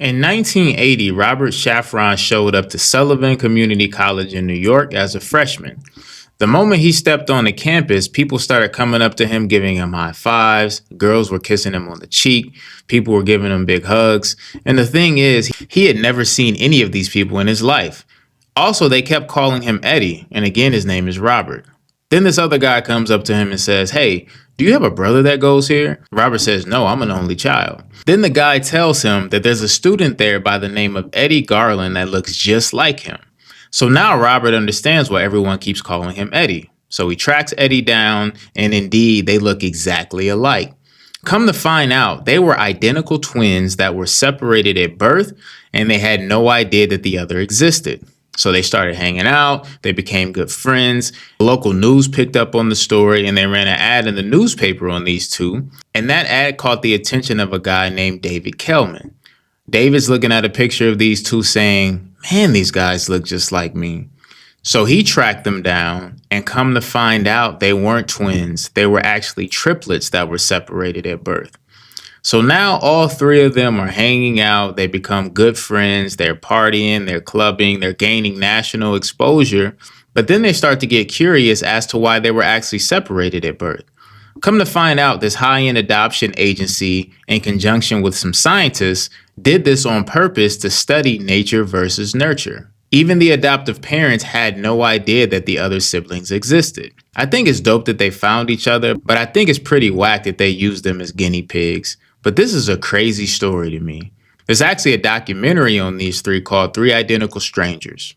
In 1980, Robert Shafron showed up to Sullivan Community College in New York as a freshman. The moment he stepped on the campus, people started coming up to him, giving him high fives. Girls were kissing him on the cheek. People were giving him big hugs. And the thing is, he had never seen any of these people in his life. Also, they kept calling him Eddie, and again, his name is Robert. Then this other guy comes up to him and says, "Hey, do you have a brother that goes here?" Robert says, "No, I'm an only child." Then the guy tells him that there's a student there by the name of Eddie Garland that looks just like him. So now Robert understands why everyone keeps calling him Eddie. So he tracks Eddie down, and indeed, they look exactly alike. Come to find out, they were identical twins that were separated at birth, and they had no idea that the other existed. So they started hanging out, they became good friends. The local news picked up on the story, and they ran an ad in the newspaper on these two. And that ad caught the attention of a guy named David Kellman. David's looking at a picture of these two saying, "Man, these guys look just like me." So he tracked them down, and come to find out, they weren't twins. They were actually triplets that were separated at birth. So now all three of them are hanging out. They become good friends. They're partying, they're clubbing, they're gaining national exposure. But then they start to get curious as to why they were actually separated at birth. Come to find out, this high-end adoption agency, in conjunction with some scientists, did this on purpose to study nature versus nurture. Even the adoptive parents had no idea that the other siblings existed. I think it's dope that they found each other, but I think it's pretty whack that they used them as guinea pigs. But this is a crazy story to me. There's actually a documentary on these three called Three Identical Strangers.